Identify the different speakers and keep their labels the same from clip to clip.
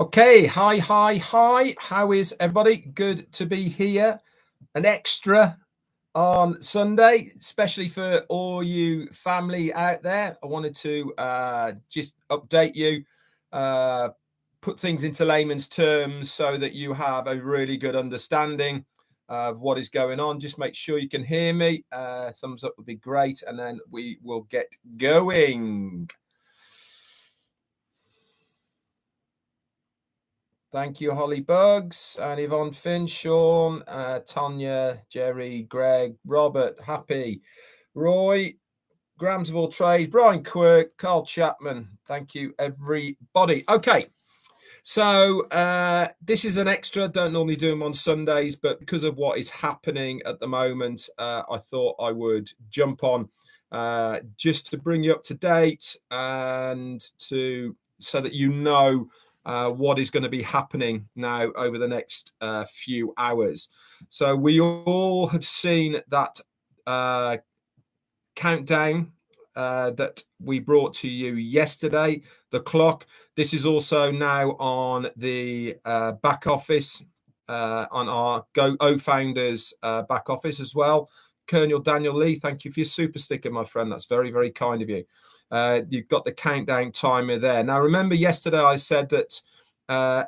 Speaker 1: Okay, hi. How is everybody? Good to be here. An extra on Sunday, especially for all you family out there. I wanted to just update you, put things into layman's terms so that you have a really good understanding of what is going on. Just make sure you can hear me. Thumbs up would be great, and then we will get going. Thank you, Holly Bugs and Yvonne Finn, Sean, Tanya, Jerry, Greg, Robert, Happy, Roy, Grams of all trades, Brian Quirk, Carl Chapman. Thank you, everybody. Okay, so this is an extra. Don't normally do them on Sundays, but because of what is happening at the moment, I thought I would jump on just to bring you up to date and so that you know what is going to be happening now over the next few hours. So we all have seen that countdown that we brought to you yesterday, the clock. This is also now on the back office, on our Go Founders back office as well. Colonel Daniel Lee, thank you for your super sticker, my friend. That's very, very kind of you. You've got the countdown timer there. Now, remember yesterday I said that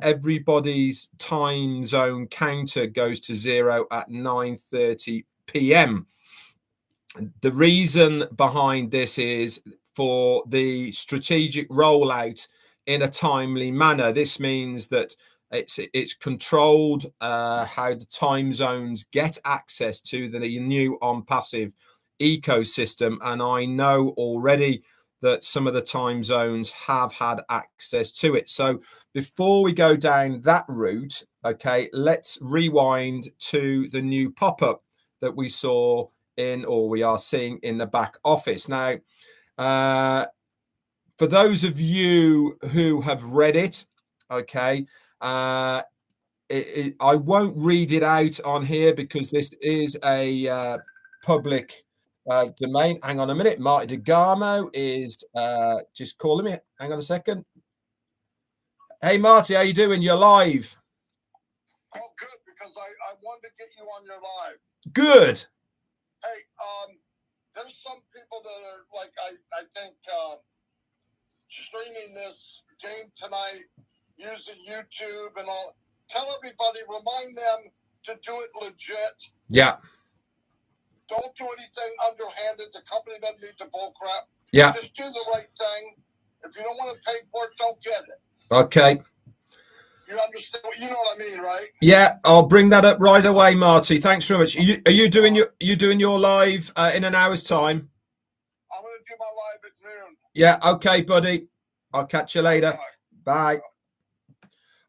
Speaker 1: everybody's time zone counter goes to 0 at 9:30 p.m. The reason behind this is for the strategic rollout in a timely manner. This means that it's controlled how the time zones get access to the new ONPASSIVE ecosystem, and I know already that some of the time zones have had access to it. So before we go down that route, okay, let's rewind to the new pop-up that we saw we are seeing in the back office. Now, for those of you who have read it, okay, I won't read it out on here because this is a public domain. Hang on a minute. Marty DeGarmo is just calling me. Hang on a second. Hey, Marty, how you doing? You're live.
Speaker 2: Oh, good, because I wanted to get you on your live.
Speaker 1: Good.
Speaker 2: Hey, there's some people that are like, I think, streaming this game tonight using YouTube and all. Tell everybody, remind them to do it legit.
Speaker 1: Yeah.
Speaker 2: Don't do anything underhanded. The company doesn't need to bull crap.
Speaker 1: Yeah.
Speaker 2: Just do the right thing. If you don't want to pay for it, don't get it.
Speaker 1: Okay.
Speaker 2: You understand? You know what I mean, right?
Speaker 1: Yeah, I'll bring that up right away, Marty. Thanks very much. Are you doing your live in an hour's time?
Speaker 2: I'm going to do my live at noon.
Speaker 1: Yeah. Okay, buddy. I'll catch you later. Bye.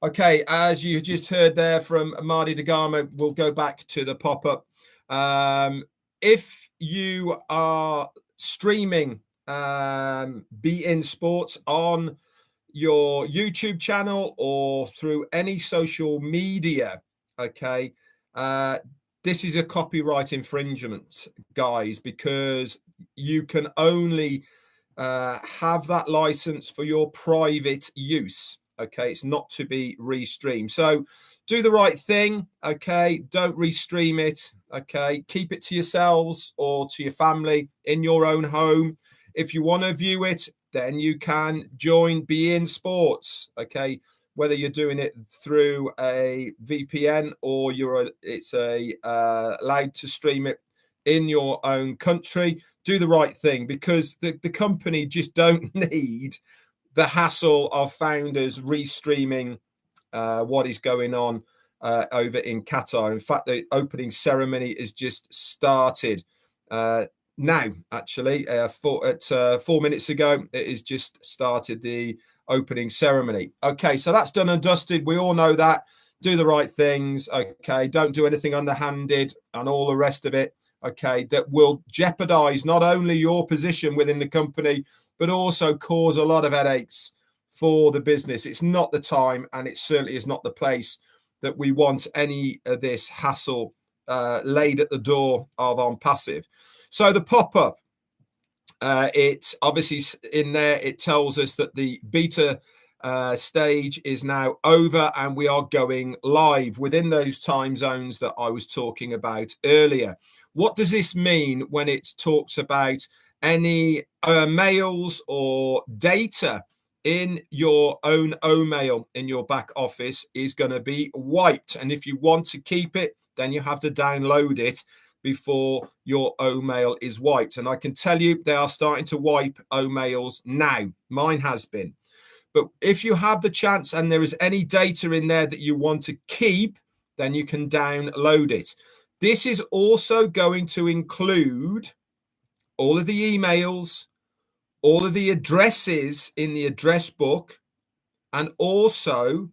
Speaker 1: Okay, as you just heard there from Marty DeGarmo, we'll go back to the pop-up. If you are streaming Be In Sports on your YouTube channel or through any social media, okay, this is a copyright infringement, guys, because you can only have that license for your private use. Okay, it's not to be restreamed. So do the right thing. Okay, don't restream it. Okay, keep it to yourselves or to your family in your own home. If you want to view it, then you can join Be In Sports. Okay, whether you're doing it through a VPN or it's allowed to stream it in your own country. Do the right thing, because the company just don't need the hassle of founders restreaming what is going on over in Qatar. In fact, the opening ceremony is just started now. Actually, 4 minutes ago, it is just started the opening ceremony. Okay, so that's done and dusted. We all know that. Do the right things. Okay, don't do anything underhanded and all the rest of it. Okay, that will jeopardize not only your position within the company, but also cause a lot of headaches for the business. It's not the time, and it certainly is not the place that we want any of this hassle laid at the door of ONPASSIVE. So the pop-up, it's obviously in there. It tells us that the beta stage is now over, and we are going live within those time zones that I was talking about earlier. What does this mean when it talks about any mails or data in your own mail in your back office is going to be wiped? And if you want to keep it, then you have to download it before your mail is wiped. And I can tell you they are starting to wipe mails now. Mine has been. But if you have the chance and there is any data in there that you want to keep, then you can download it. This is also going to include all of the emails, all of the addresses in the address book, and also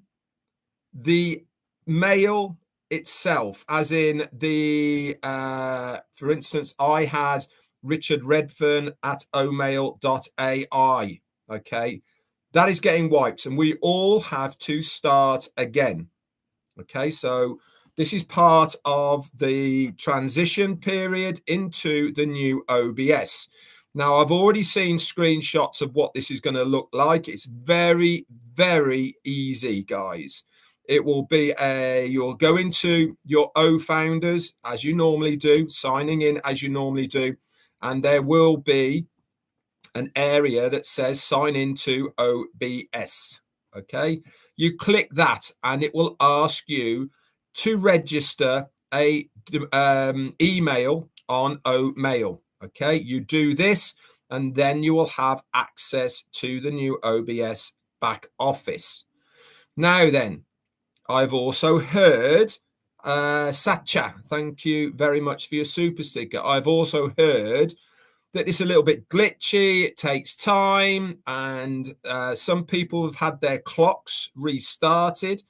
Speaker 1: the mail itself, as in the, for instance, I had Richard Redfern at omail.ai. Okay. That is getting wiped, and we all have to start again. Okay, so this is part of the transition period into the new OBS. Now, I've already seen screenshots of what this is going to look like. It's very, very easy, guys. It will be you'll go into your founders as you normally do, signing in as you normally do, and there will be an area that says sign into OBS. Okay, you click that and it will ask you to register a email on Omail. Okay, you do this and then you will have access to the new OBS back office. Now then, I've also heard Satcha, thank you very much for your super sticker. I've also heard that it's a little bit glitchy, it takes time, and some people have had their clocks restarted.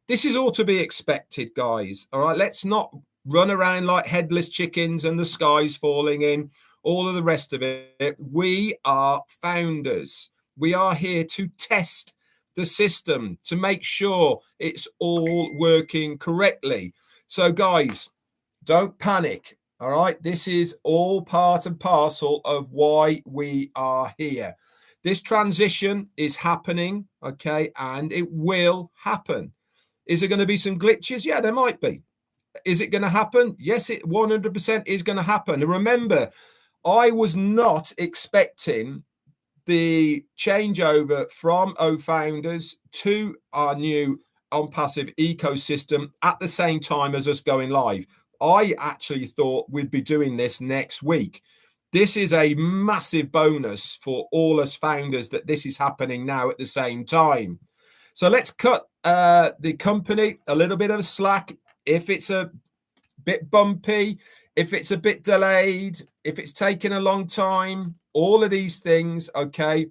Speaker 1: This is all to be expected, guys. All right, let's not run around like headless chickens and the sky's falling in, all of the rest of it. We are founders. We are here to test the system to make sure it's all working correctly. So, guys, don't panic. All right, this is all part and parcel of why we are here. This transition is happening, okay, and it will happen. Is there going to be some glitches? Yeah, there might be. Is it going to happen? Yes, it 100% is going to happen. And remember, I was not expecting the changeover from founders to our new ONPASSIVE ecosystem at the same time as us going live. I actually thought we'd be doing this next week. This is a massive bonus for all us founders that this is happening now at the same time. So let's cut the company a little bit of slack. If it's a bit bumpy, if it's a bit delayed, if it's taken a long time, all of these things, okay,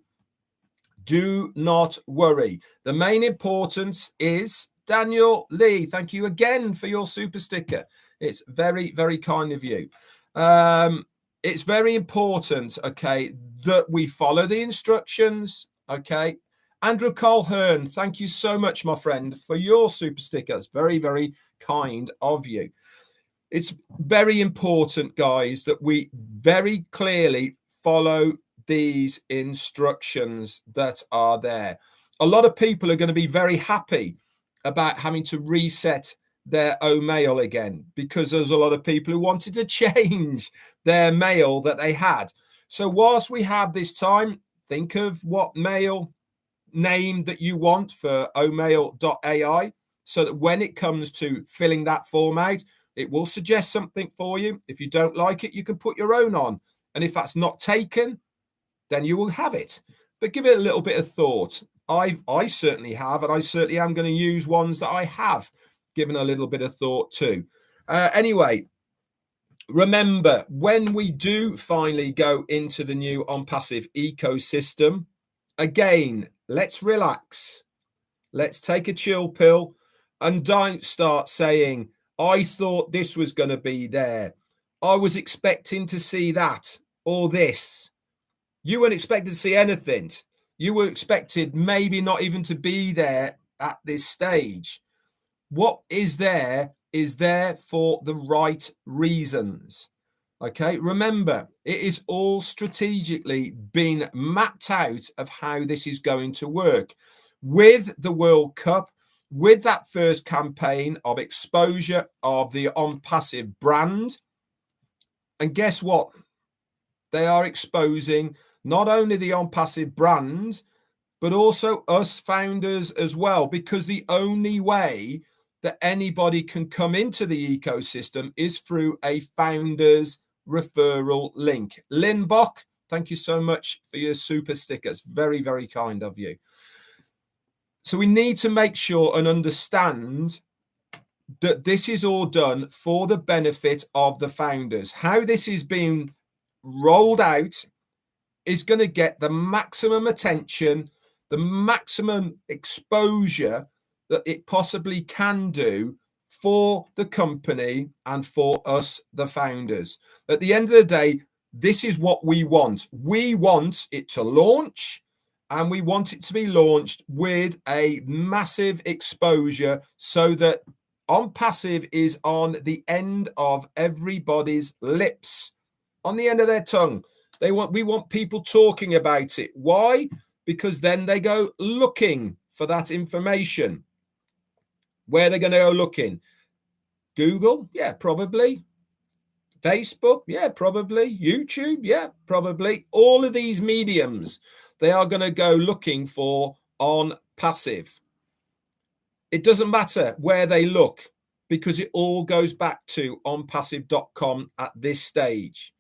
Speaker 1: do not worry. The main importance is Daniel Lee. Thank you again for your super sticker. It's very, very kind of you. It's very important, okay, that we follow the instructions, okay. Andrew Colhern, thank you so much, my friend, for your super sticker. It's very, very kind of you. It's very important, guys, that we very clearly follow these instructions that are there. A lot of people are going to be very happy about having to reset their mail again, because there's a lot of people who wanted to change their mail that they had. So whilst we have this time, think of what mail name that you want for omail.ai, so that when it comes to filling that form out, it will suggest something for you. If you don't like it, you can put your own on. And if that's not taken, then you will have it. But give it a little bit of thought. I certainly have, and I certainly am going to use ones that I have given a little bit of thought to. Anyway, remember, when we do finally go into the new ONPASSIVE ecosystem, again, let's relax. Let's take a chill pill and don't start saying, I thought this was going to be there. I was expecting to see that or this. You weren't expecting to see anything. You were expected maybe not even to be there at this stage. What is there for the right reasons. Okay, remember, it is all strategically been mapped out of how this is going to work. with the World Cup, with that first campaign of exposure of the ONPASSIVE brand. And guess what? They are exposing not only the ONPASSIVE brand, but also us founders as well, because the only way that anybody can come into the ecosystem is through a founder's referral link. Lynn Bock, thank you so much for your super stickers. Very, very kind of you. So we need to make sure and understand that this is all done for the benefit of the founders. How this is being rolled out is going to get the maximum attention, the maximum exposure that it possibly can do for the company and for us, the founders. At the end of the day, this is what we want. We want it to launch, and we want it to be launched with a massive exposure so that ONPASSIVE is on the end of everybody's lips, on the end of their tongue. We want people talking about it. Why? Because then they go looking for that information. Where are they going to go looking? Google? Yeah, probably. Facebook? Yeah, probably. YouTube? Yeah, probably. All of these mediums, they are going to go looking for ONPASSIVE. It doesn't matter where they look, because it all goes back to onpassive.com at this stage.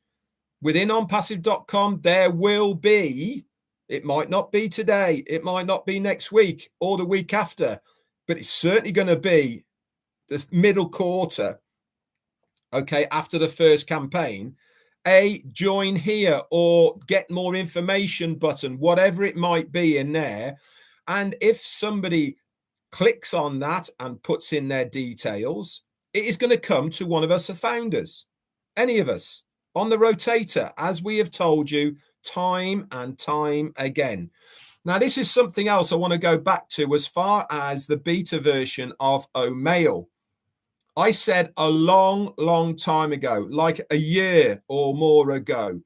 Speaker 1: Within onpassive.com, there will be, it might not be today, it might not be next week or the week after, but it's certainly going to be the middle quarter, okay, after the first campaign, a join here or get more information button, whatever it might be in there. And if somebody clicks on that and puts in their details, it is going to come to one of us, the founders, any of us, on the rotator, as we have told you time and time again. Now, this is something else I want to go back to as far as the beta version of Omail. I said a long, long time ago, like a year or more ago,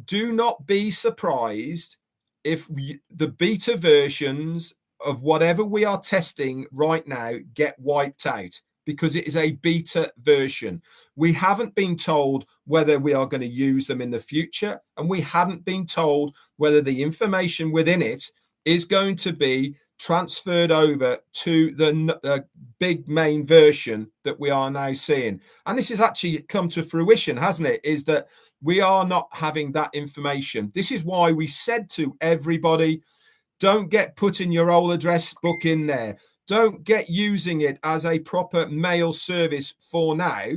Speaker 1: do not be surprised if the beta versions of whatever we are testing right now get wiped out, because it is a beta version. We haven't been told whether we are going to use them in the future, and we haven't been told whether the information within it is going to be transferred over to the big main version that we are now seeing. And this has actually come to fruition, hasn't it? Is that we are not having that information. This is why we said to everybody, don't get putting your old address book in there. Don't get using it as a proper mail service for now,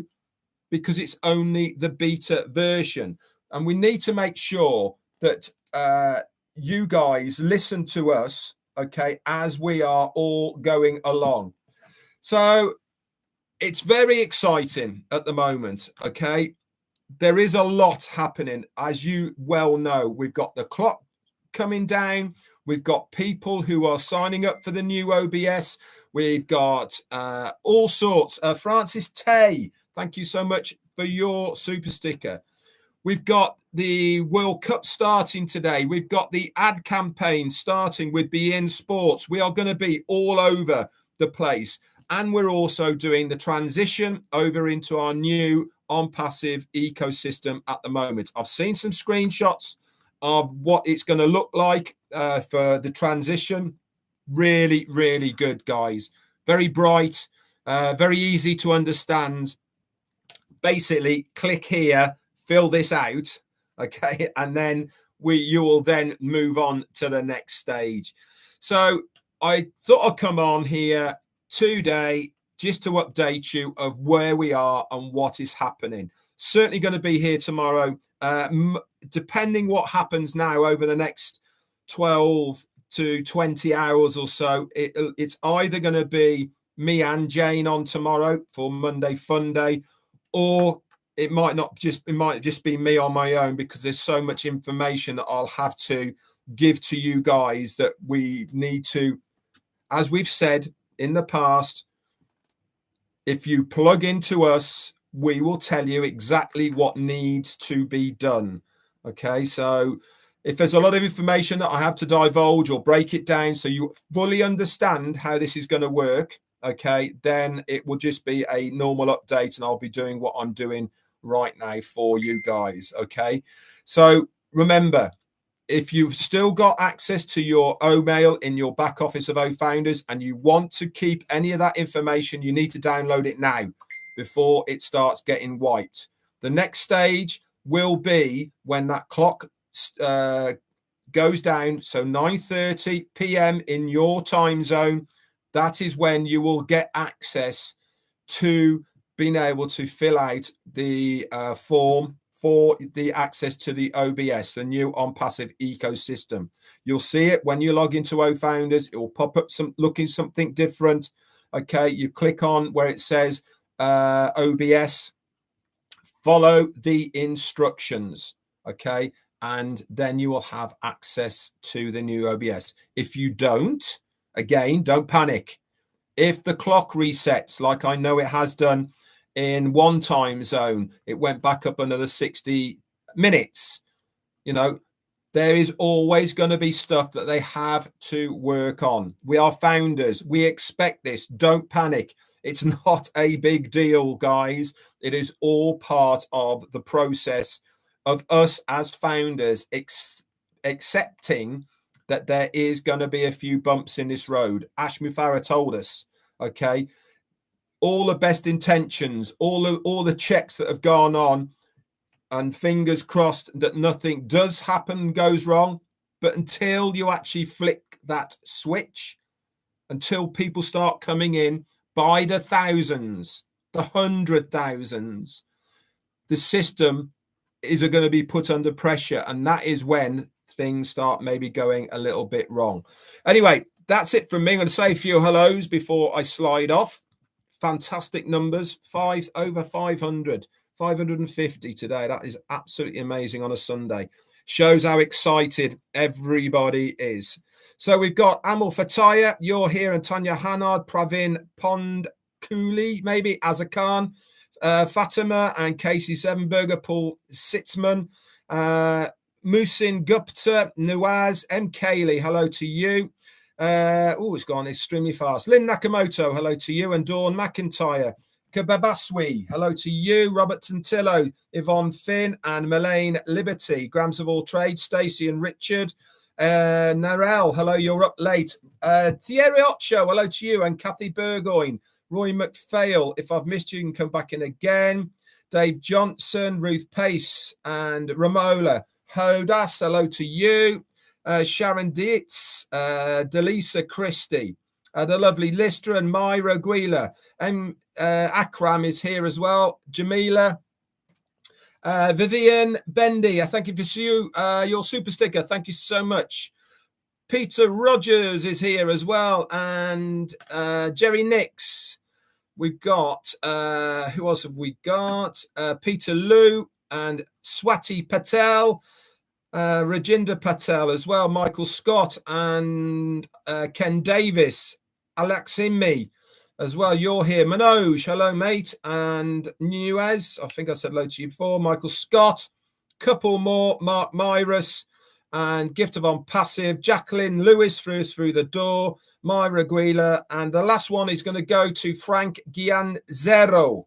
Speaker 1: because it's only the beta version. And we need to make sure that you guys listen to us, okay, as we are all going along. So it's very exciting at the moment, okay? There is a lot happening. As you well know, we've got the clock coming down. We've got people who are signing up for the new OBS. We've got all sorts. Francis Tay, thank you so much for your super sticker. We've got the World Cup starting today. We've got the ad campaign starting with beIN Sports. We are going to be all over the place. And we're also doing the transition over into our new ONPASSIVE ecosystem at the moment. I've seen some screenshots of what it's going to look like for the transition. Really, really good, guys. Very bright, very easy to understand. Basically, click here, fill this out, okay, and then you will then move on to the next stage. So I thought I'd come on here today just to update you of where we are and what is happening. Certainly going to be here tomorrow. Depending what happens now over the next 12 to 20 hours or so, it's either going to be me and Jane on tomorrow for Monday Fun Day, or it might just be me on my own, because there's so much information that I'll have to give to you guys that we need to, as we've said in the past, if you plug into us, we will tell you exactly what needs to be done. Okay, so If there's a lot of information that I have to divulge or break it down so you fully understand how this is going to work, okay, then it will just be a normal update and I'll be doing what I'm doing right now for you guys, okay? So remember, if you've still got access to your O-mail in your back office of O-Founders and you want to keep any of that information, you need to download it now before it starts getting white. The next stage will be when that clock goes down, so 9:30 p.m. in your time zone. That is when you will get access to being able to fill out the form for the access to the OBS, the new ONPASSIVE ecosystem. You'll see it when you log into O-Founders. It will pop up looking something different. Okay, you click on where it says OBS, follow the instructions. Okay, and then you will have access to the new OBS. If you don't, again, don't panic. If the clock resets, like I know it has done in one time zone, it went back up another 60 minutes. You know, there is always going to be stuff that they have to work on. We are founders. We expect this. Don't panic. It's not a big deal, guys. It is all part of the process of us as founders accepting that there is going to be a few bumps in this road. Ash Mufareh told us, okay, all the best intentions, all the checks that have gone on, and fingers crossed that nothing does happen, goes wrong. But until you actually flick that switch, until people start coming in by the thousands, the 100,000s, the system is going to be put under pressure, and that is when things start maybe going a little bit wrong. Anyway, that's it from me. I'm going to say a few hellos before I slide off. Fantastic numbers, over 500, 550 today. That is absolutely amazing on a Sunday. Shows how excited everybody is. So we've got Amal Fataya, you're here, and Tanya Hannard, Pravin Pondkuli, maybe Azarkan, Fatima and Casey Sevenberger, Paul Sitzman, Musin Gupta, Nuaz, M. Kaylee, hello to you. It's gone extremely fast. Lynn Nakamoto, hello to you. And Dawn McIntyre. Kababaswi, hello to you. Robert Tantillo, Yvonne Finn, and Melaine Liberty. Grams of All Trade, Stacey and Richard. Narelle, hello, you're up late. Thierry Ocho, hello to you. And Kathy Burgoyne. Roy McPhail, if I've missed you, you can come back in again. Dave Johnson, Ruth Pace, and Ramola Hodas, hello to you. Sharon Dietz, Delisa Christie, the lovely Lister and Myra Guila. Akram is here as well. Jamila, Vivian Bendy, thank you for your super sticker. Thank you so much. Peter Rogers is here as well. And Jerry Nix. We've got, who else have we got? Peter Liu and Swati Patel. Rajinder Patel as well, Michael Scott and Ken Davis, Aleximi as well. You're here. Manoj, hello, mate. And Nuez, I think I said hello to you before. Michael Scott, couple more, Mark Myris, and Gift of ONPASSIVE, Jacqueline Lewis through the door, Myra Guila, and the last one is going to go to Frank Gianzero.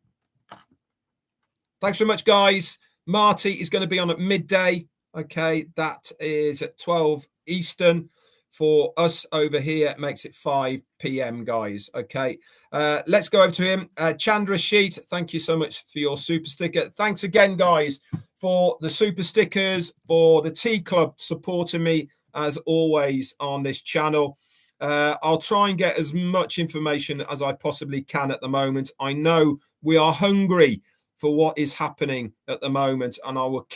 Speaker 1: Thanks very much, guys. Marty is going to be on at midday. Okay, that is at 12 Eastern. For us over here, it makes it 5 p.m, guys. Okay, let's go over to him. Chandra Sheet, thank you so much for your super sticker. Thanks again, guys, for the super stickers, for the Tea Club supporting me, as always, on this channel. I'll try and get as much information as I possibly can at the moment. I know we are hungry for what is happening at the moment, and I will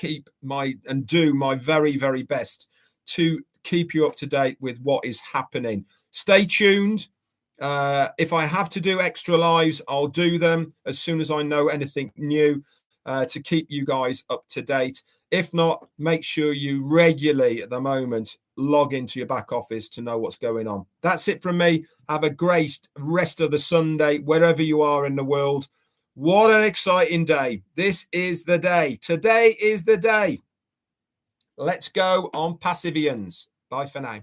Speaker 1: do my very, very best to keep you up to date with what is happening. Stay tuned. If I have to do extra lives, I'll do them as soon as I know anything new to keep you guys up to date. If not, make sure you regularly at the moment log into your back office to know what's going on. That's it from me. Have a great rest of the Sunday, wherever you are in the world. What an exciting day. This is the day. Today is the day. Let's go on Passivians. Bye for now.